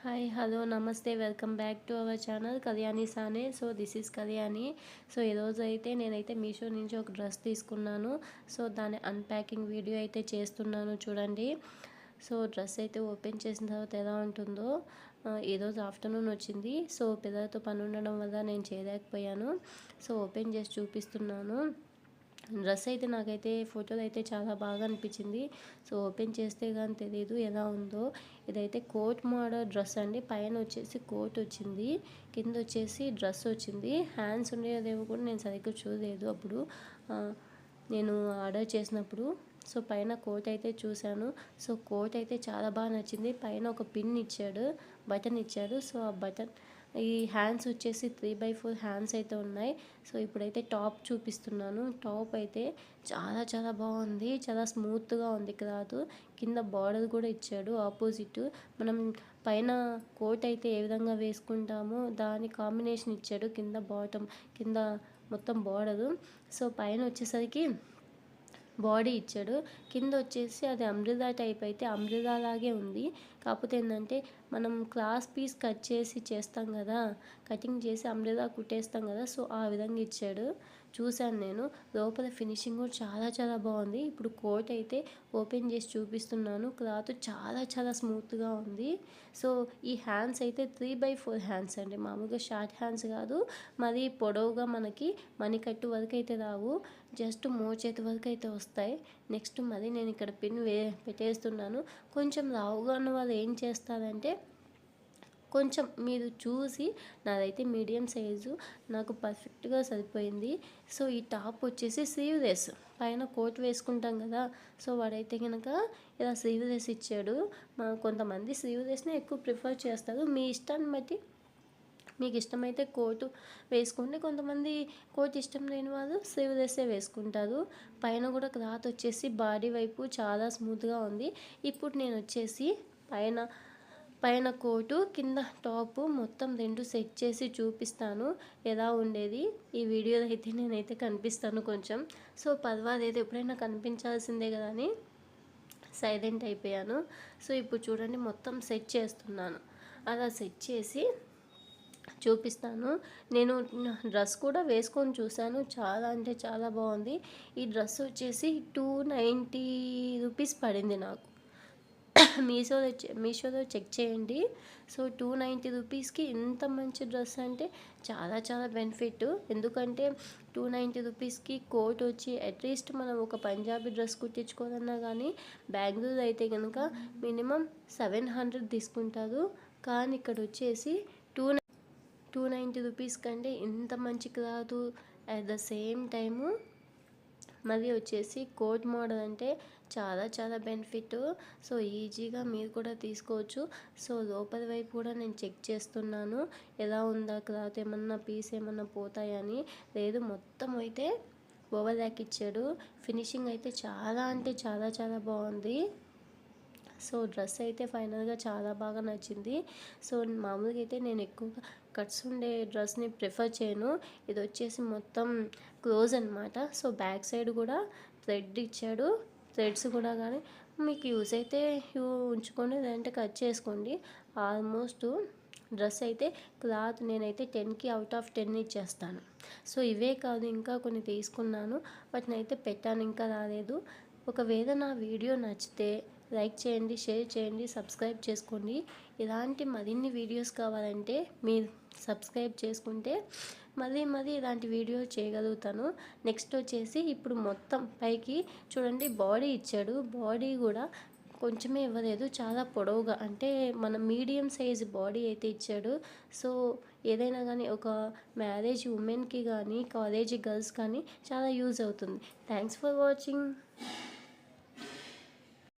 Hi hello నమస్తే welcome back to our channel Kalyani Sane. So this is Kalyani. So ఈరోజు అయితే నేనైతే మీషో నుంచి ఒక డ్రెస్ తీసుకున్నాను. సో దాని అన్ప్యాకింగ్ వీడియో అయితే చేస్తున్నాను చూడండి. సో డ్రెస్ అయితే ఓపెన్ చేసిన తర్వాత ఎలా ఉంటుందో ఈరోజు ఆఫ్టర్నూన్ వచ్చింది. సో పిల్లలతో పని ఉండడం వల్ల నేను చేయలేకపోయాను. సో ఓపెన్ చేసి చూపిస్తున్నాను. డ్రెస్ అయితే నాకైతే ఫోటోలో అయితే చాలా బాగా అనిపించింది. సో ఓపెన్ చేస్తే కానీ తెలియదు ఎలా ఉందో. ఇదైతే కోట్ మోడల్ డ్రెస్ అండి. పైన వచ్చేసి కోట్ వచ్చింది, కింద వచ్చేసి డ్రెస్ వచ్చింది. హ్యాండ్స్ ఉండేదేమో కూడా నేను సరిగ్గా చూడలేదు అప్పుడు నేను ఆర్డర్ చేసినప్పుడు. సో పైన కోట్ అయితే చూశాను. సో కోట్ అయితే చాలా బాగా నచ్చింది. పైన ఒక పిన్ ఇచ్చాడు, బటన్ ఇచ్చాడు. సో ఆ బటన్ ఈ హ్యాండ్స్ వచ్చేసి 3/4 హ్యాండ్స్ అయితే ఉన్నాయి. సో ఇప్పుడైతే టాప్ చూపిస్తున్నాను. టాప్ అయితే చాలా చాలా బాగుంది, చాలా స్మూత్గా ఉంది క్లాత్. కింద బార్డర్ కూడా ఇచ్చాడు ఆపోజిట్. మనం పైన కోట్ అయితే ఏ విధంగా వేసుకుంటామో దాని కాంబినేషన్ ఇచ్చాడు. కింద బాటమ్, కింద మొత్తం బార్డరు. సో పైన వచ్చేసరికి బాడీ ఇచ్చాడు. కింద వచ్చేసి అది అంబ్రెల్లా టైప్, అయితే అంబ్రెల్లా లాగే ఉంది. కాకపోతే ఏంటంటే మనం క్లాస్ పీస్ కట్ చేసి చేస్తాం కదా, కటింగ్ చేసి అంబ్రెల్లా కుట్టేస్తాం కదా. సో ఆ విధంగా ఇచ్చాడు. చూశాను నేను. లోపల ఫినిషింగ్ కూడా చాలా చాలా బాగుంది. ఇప్పుడు కోట్ అయితే ఓపెన్ చేసి చూపిస్తున్నాను. క్లాత్ చాలా చాలా స్మూత్గా ఉంది. సో ఈ హ్యాండ్స్ అయితే 3/4 హ్యాండ్స్ అండి. మామూలుగా షార్ట్ హ్యాండ్స్ కాదు, మరి పొడవుగా మనకి మణికట్టు వరకు అయితే రావు, జస్ట్ మోచేతి వరకు అయితే వస్తాయి. నెక్స్ట్ మరి నేను ఇక్కడ పిన్ పెట్టేస్తున్నాను. కొంచెం లావుగా ఉన్న వాళ్ళు ఏం చేస్తారంటే కొంచెం మీరు చూసి, నాదైతే మీడియం సైజు, నాకు పర్ఫెక్ట్గా సరిపోయింది. సో ఈ టాప్ వచ్చేసి స్లీవ్లెస్, పైన కోట్ వేసుకుంటాం కదా. సో వాడైతే కనుక ఇలా స్లీవ్లెస్ ఇచ్చాడు. కొంతమంది స్లీవ్లెస్ని ఎక్కువ ప్రిఫర్ చేస్తారు. మీ ఇష్టాన్ని బట్టి, మీకు ఇష్టమైతే కోటు వేసుకోండి. కొంతమంది కోట్ ఇష్టం లేని వాళ్ళు స్లీవ్లెస్సే వేసుకుంటారు. పైన కూడా క్లాత్ వచ్చేసి బాడీ వైపు చాలా స్మూత్గా ఉంది. ఇప్పుడు నేను వచ్చేసి పైన కోటు, కింద టాపు మొత్తం రెండు సెట్ చేసి చూపిస్తాను ఎలా ఉండేది. ఈ వీడియోలో అయితే నేనైతే కనిపిస్తాను కొంచెం. సో పర్వాలేదు, ఎప్పుడైనా కనిపించాల్సిందే కదా అని సైలెంట్ అయిపోయాను. సో ఇప్పుడు చూడండి, మొత్తం సెట్ చేస్తున్నాను. అలా సెట్ చేసి చూపిస్తాను. నేను డ్రెస్ కూడా వేసుకొని చూశాను, చాలా అంటే చాలా బాగుంది. ఈ డ్రెస్ వచ్చేసి 290 రూపీస్ పడింది నాకు. మీషోలో చెక్ చేయండి. సో 290 రూపీస్కి ఇంత మంచి డ్రెస్ అంటే చాలా చాలా బెనిఫిట్. ఎందుకంటే 290 రూపీస్కి కోట్ వచ్చి అట్లీస్ట్ మనం ఒక పంజాబీ డ్రెస్ కుట్టించుకోవాలన్నా కానీ బెంగళూరు అయితే కనుక మినిమం 700 తీసుకుంటారు. కానీ ఇక్కడ వచ్చేసి 290 రూపీస్ కంటే ఇంత మంచి cloth, at the same time మరి వచ్చేసి కోట్ మోడల్ అంటే చాలా చాలా బెనిఫిట్. సో ఈజీగా మీరు కూడా తీసుకోవచ్చు. సో లోపల వైపు కూడా నేను చెక్ చేస్తున్నాను ఎలా ఉందా క్లాత్, ఏమన్నా పీస్ ఏమన్నా పోతాయని. లేదు, మొత్తం అయితే ఓవర్లాక్ ఇచ్చాడు. ఫినిషింగ్ అయితే చాలా అంటే చాలా చాలా బాగుంది. సో డ్రెస్ అయితే ఫైనల్గా చాలా బాగా నచ్చింది. సో మామూలుగా అయితే నేను ఎక్కువగా కట్స్ ఉండే డ్రెస్ని ప్రిఫర్ చేయను. ఇది వచ్చేసి మొత్తం క్లోజ్ అనమాట. సో బ్యాక్ సైడ్ కూడా థ్రెడ్ ఇచ్చాడు. థ్రెడ్స్ కూడా కానీ మీకు యూజ్ అయితే ఉంచుకోండి, లేదంటే కట్ చేసుకోండి. ఆల్మోస్ట్ డ్రెస్ అయితే క్లాత్ నేనైతే 10కి అవుట్ ఆఫ్ 10 ఇచ్చేస్తాను. సో ఇవే కాదు, ఇంకా కొన్ని తీసుకున్నాను, వాటిని అయితే పెట్టాను, ఇంకా రాలేదు. ఒకవేళ నా వీడియో నచ్చితే లైక్ చేయండి, షేర్ చేయండి, సబ్స్క్రైబ్ చేసుకోండి. ఇలాంటి మరిన్ని వీడియోస్ కావాలంటే మీరు సబ్స్క్రైబ్ చేసుకుంటే మళ్ళీ ఇలాంటి వీడియో చేయగలుగుతాను. నెక్స్ట్ వచ్చేసి ఇప్పుడు మొత్తం పైకి చూడండి, బాడీ ఇచ్చాడు. బాడీ కూడా కొంచెమే ఇవ్వలేదు, చాలా పొడవుగా, అంటే మన మీడియం సైజ్ బాడీ అయితే ఇచ్చాడు. సో ఏదైనా కానీ ఒక మ్యారేజ్ ఉమెన్కి కానీ కాలేజీ గర్ల్స్ కానీ చాలా యూజ్ అవుతుంది. Thanks for watching.